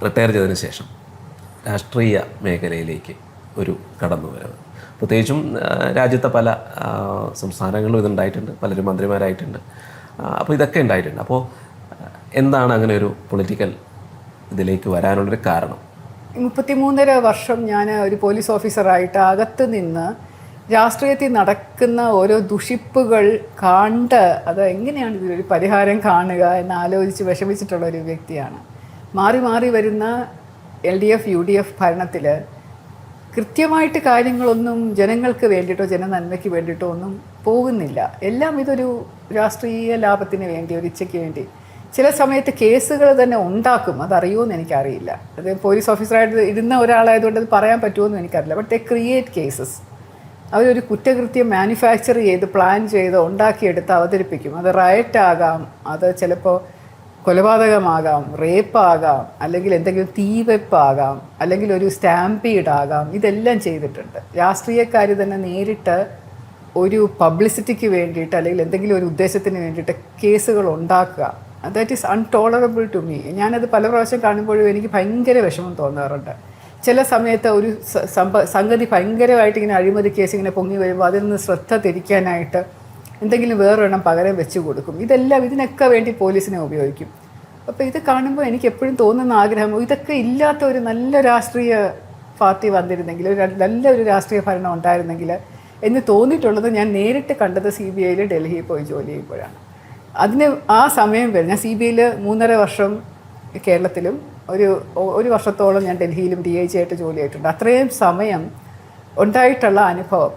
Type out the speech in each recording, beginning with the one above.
Retire ചെയ്തതിന് ശേഷം രാഷ്ട്രീയ മേഖലയിലേക്ക് ഒരു കടന്നുവരവ്, പ്രത്യേകിച്ചും രാജ്യത്തെ പല സംസ്ഥാനങ്ങളിലും ഇതുണ്ടായിട്ടുണ്ട്, പലരും മന്ത്രിമാരായിട്ടുണ്ട്. അപ്പോൾ ഇതൊക്കെ ഉണ്ടായിട്ടുണ്ട്. അപ്പോൾ എന്താണ് അങ്ങനെ ഒരു പൊളിറ്റിക്കൽ ഇതിലേക്ക് വരാനുള്ളൊരു കാരണം? 33.5 വർഷം ഞാൻ ഒരു പോലീസ് ഓഫീസറായിട്ട് അകത്ത് നിന്ന് രാഷ്ട്രീയത്തിൽ നടക്കുന്ന ഓരോ ദുഷിപ്പുകൾ കണ്ട് അത് എങ്ങനെയാണ് ഇതിലൊരു പരിഹാരം കാണുക എന്ന് ആലോചിച്ച് വിഷമിച്ചിട്ടുള്ള ഒരു വ്യക്തിയാണ്. മാറി മാറി വരുന്ന LDF UDF ഭരണത്തിൽ കൃത്യമായിട്ട് കാര്യങ്ങളൊന്നും ജനങ്ങൾക്ക് വേണ്ടിയിട്ടോ ജനനന്മയ്ക്ക് വേണ്ടിയിട്ടോ ഒന്നും പോകുന്നില്ല. എല്ലാം ഇതൊരു രാഷ്ട്രീയ ലാഭത്തിന് വേണ്ടി, ഒരു ഇച്ഛയ്ക്ക് വേണ്ടി. ചില സമയത്ത് കേസുകൾ തന്നെ ഉണ്ടാക്കും, അതറിയുമെന്ന് എനിക്കറിയില്ല. അത് പോലീസ് ഓഫീസറായിട്ട് ഇരുന്ന ഒരാളായതുകൊണ്ട് അത് പറയാൻ പറ്റുമെന്നും എനിക്കറിയില്ല. But they create cases. അവരൊരു കുറ്റകൃത്യം മാനുഫാക്ചർ ചെയ്ത് പ്ലാൻ ചെയ്ത് ഉണ്ടാക്കിയെടുത്ത് അവതരിപ്പിക്കും. അത് റയറ്റ് ആകാം, അത് ചിലപ്പോൾ കൊലപാതകമാകാം, റേപ്പാകാം, അല്ലെങ്കിൽ എന്തെങ്കിലും തീവെപ്പാകാം, അല്ലെങ്കിൽ ഒരു സ്റ്റാമ്പീഡാകാം. ഇതെല്ലാം ചെയ്തിട്ടുണ്ട്. രാഷ്ട്രീയക്കാർ തന്നെ നേരിട്ട് ഒരു പബ്ലിസിറ്റിക്ക് വേണ്ടിയിട്ട് അല്ലെങ്കിൽ എന്തെങ്കിലും ഒരു ഉദ്ദേശത്തിന് വേണ്ടിയിട്ട് കേസുകൾ ഉണ്ടാക്കുക. That is untolerable to me. ഞാനത് പല പ്രാവശ്യം കാണുമ്പോഴും എനിക്ക് ഭയങ്കര വിഷമം തോന്നാറുണ്ട്. ചില സമയത്ത് ഒരു സംഗതി ഭയങ്കരമായിട്ട് ഇങ്ങനെ അഴിമതി കേസ് ഇങ്ങനെ പൊങ്ങി വരുമ്പോൾ അതിൽ നിന്ന് ശ്രദ്ധ തിരിക്കാനായിട്ട് എന്തെങ്കിലും വേറൊരെണ്ണം പകരം വെച്ച് കൊടുക്കും. ഇതിനൊക്കെ വേണ്ടി പോലീസിനെ ഉപയോഗിക്കും. അപ്പോൾ ഇത് കാണുമ്പോൾ എനിക്ക് എപ്പോഴും തോന്നുന്ന ആഗ്രഹം, ഇതൊക്കെ ഇല്ലാത്ത ഒരു നല്ല രാഷ്ട്രീയ പാർട്ടി വന്നിരുന്നെങ്കിൽ, നല്ലൊരു രാഷ്ട്രീയ ഭരണം ഉണ്ടായിരുന്നെങ്കിൽ എന്ന് തോന്നിയിട്ടുള്ളത് ഞാൻ നേരിട്ട് കണ്ടത് CBIയിൽ ഡൽഹിയിൽ പോയി ജോലി ചെയ്യുമ്പോഴാണ്. ആ സമയം വരെ ഞാൻ CBIയിൽ 3.5 വർഷം കേരളത്തിലും ഒരു വർഷത്തോളം ഞാൻ ഡൽഹിയിലും DIG ആയിട്ട് ജോലി ചെയ്തിട്ടുണ്ട്. അത്രയും സമയം ഉണ്ടായിട്ടുള്ള അനുഭവം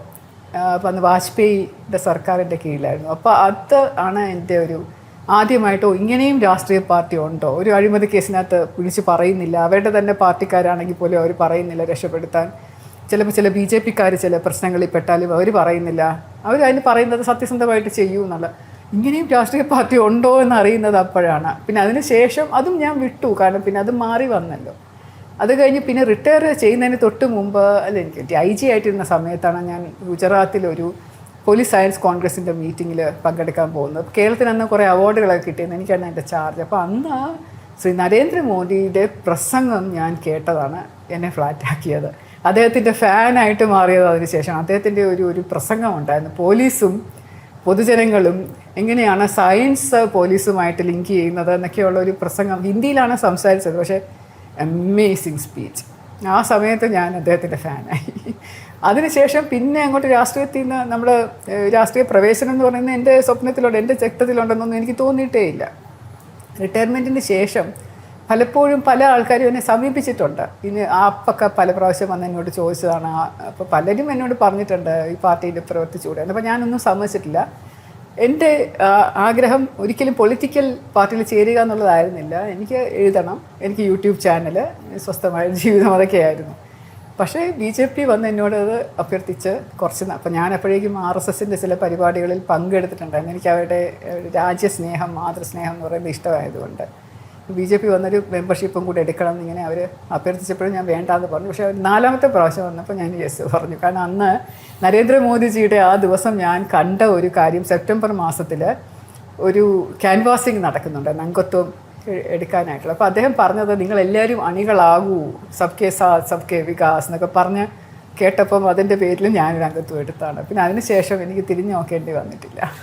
അന്ന് വാജ്പേയിയുടെ സർക്കാരിൻ്റെ കീഴിലായിരുന്നു. അപ്പോൾ അത് ആണ് എൻ്റെ ഒരു ആദ്യമായിട്ടോ ഇങ്ങനെയും രാഷ്ട്രീയ പാർട്ടി ഉണ്ടോ, ഒരു അഴിമതി കേസിനകത്ത് വിളിച്ച് പറയുന്നില്ല, അവരുടെ തന്നെ പാർട്ടിക്കാരാണെങ്കിൽ പോലും അവർ പറയുന്നില്ല രക്ഷപ്പെടുത്താൻ. ചിലപ്പോൾ ചില BJPക്കാർ ചില പ്രശ്നങ്ങളിൽ പെട്ടാലും അവർ പറയുന്നില്ല, അതിന് പറയുന്നത് സത്യസന്ധമായിട്ട് ചെയ്യൂ എന്നുള്ള. ഇങ്ങനെയും രാഷ്ട്രീയ പാർട്ടി ഉണ്ടോ എന്ന് അറിയുന്നത് അപ്പോഴാണ്. പിന്നെ അതിന് ശേഷം അതും ഞാൻ വിട്ടു, കാരണം പിന്നെ അത് മാറി വന്നല്ലോ. അത് കഴിഞ്ഞ് പിന്നെ റിട്ടയർ ചെയ്യുന്നതിന് തൊട്ട് മുമ്പ് എനിക്ക് DIG ആയിട്ടിരുന്ന സമയത്താണ് ഞാൻ ഗുജറാത്തിലൊരു പോലീസ് സയൻസ് കോൺഗ്രസിൻ്റെ മീറ്റിങ്ങിൽ പങ്കെടുക്കാൻ പോകുന്നത്. കേരളത്തിന് അന്ന് കുറേ അവാർഡുകളൊക്കെ കിട്ടിയെന്ന്, എനിക്കാണ് എൻ്റെ ചാർജ്. അപ്പോൾ അന്ന് ശ്രീ നരേന്ദ്രമോദിയുടെ പ്രസംഗം ഞാൻ കേട്ടതാണ് എന്നെ ഫ്ലാറ്റാക്കിയത്. അദ്ദേഹത്തിൻ്റെ ഫാനായിട്ട് മാറിയത് അതിന് ശേഷം. അദ്ദേഹത്തിൻ്റെ ഒരു പ്രസംഗം ഉണ്ടായിരുന്നു, പോലീസും പൊതുജനങ്ങളും എങ്ങനെയാണ് സയൻസ് പോലീസുമായിട്ട് ലിങ്ക് ചെയ്യുന്നത് എന്നൊക്കെയുള്ള ഒരു പ്രസംഗം. ഹിന്ദിയിലാണ് സംസാരിച്ചത്, പക്ഷേ അമേസിങ് സ്പീച്ച്. ആ സമയത്ത് ഞാൻ അദ്ദേഹത്തിൻ്റെ ഫാനായി. അതിനുശേഷം പിന്നെ അങ്ങോട്ട് രാഷ്ട്രീയത്തിൽ നിന്ന് നമ്മൾ രാഷ്ട്രീയ പ്രവേശനം എന്ന് പറയുന്നത് എൻ്റെ സ്വപ്നത്തിലുണ്ട്, എൻ്റെ രക്തത്തിലുണ്ടെന്നൊന്നും എനിക്ക് തോന്നിയിട്ടേ ഇല്ല. റിട്ടയർമെൻറ്റിന് ശേഷം പലപ്പോഴും പല ആൾക്കാരും എന്നെ സമീപിച്ചിട്ടുണ്ട്. ഇനി ആപ്പൊക്കെ പല പ്രാവശ്യം വന്ന് എന്നോട് ചോദിച്ചതാണ്. അപ്പോൾ പലരും എന്നോട് പറഞ്ഞിട്ടുണ്ട് ഈ പാർട്ടിയിൽ പ്രവർത്തിച്ചുകൂടെ. അപ്പോൾ ഞാനൊന്നും സമ്മതിച്ചിട്ടില്ല. എൻ്റെ ആഗ്രഹം ഒരിക്കലും പൊളിറ്റിക്കൽ പാർട്ടിയിൽ ചേരുക എന്നുള്ളതായിരുന്നില്ല. എനിക്ക് എഴുതണം, എനിക്ക് യൂട്യൂബ് ചാനൽ, സ്വസ്ഥമായ ജീവിതം, അതൊക്കെയായിരുന്നു. പക്ഷേ BJP വന്ന് എന്നോട് അത് അഭ്യർത്ഥിച്ച് അപ്പോൾ ഞാൻ അപ്പോഴേക്കും RSSൻ്റെ ചില പരിപാടികളിൽ പങ്കെടുത്തിട്ടുണ്ടായിരുന്നു. എനിക്ക് അവരുടെ രാജ്യസ്നേഹം, മാതൃസ്നേഹം എന്ന് പറയുന്നത് ഇഷ്ടമായതുകൊണ്ട് BJP വന്നൊരു മെമ്പർഷിപ്പും കൂടി എടുക്കണം എന്നിങ്ങനെ അവർ അഭ്യർത്ഥിച്ചപ്പോഴും ഞാൻ വേണ്ടാന്ന് പറഞ്ഞു. പക്ഷേ 4ാമത്തെ പ്രാവശ്യം വന്നപ്പോൾ ഞാൻ യെസ് പറഞ്ഞു. കാരണം അന്ന് നരേന്ദ്രമോദിജിയുടെ ആ ദിവസം ഞാൻ കണ്ട ഒരു കാര്യം, സെപ്റ്റംബർ മാസത്തിൽ ഒരു ക്യാൻവാസിങ് നടക്കുന്നുണ്ട് അംഗത്വം എടുക്കാനായിട്ടുള്ള. അപ്പോൾ അദ്ദേഹം പറഞ്ഞത് നിങ്ങളെല്ലാവരും അണികളാകൂ, സബ്കെ സാത്ത് സബ്കെ വികാസ് എന്നൊക്കെ പറഞ്ഞ് കേട്ടപ്പം അതിൻ്റെ പേരിൽ ഞാനൊരു അംഗത്വം എടുത്താണ്. പിന്നെ അതിന് ശേഷം എനിക്ക് തിരിഞ്ഞു നോക്കേണ്ടി വന്നിട്ടില്ല.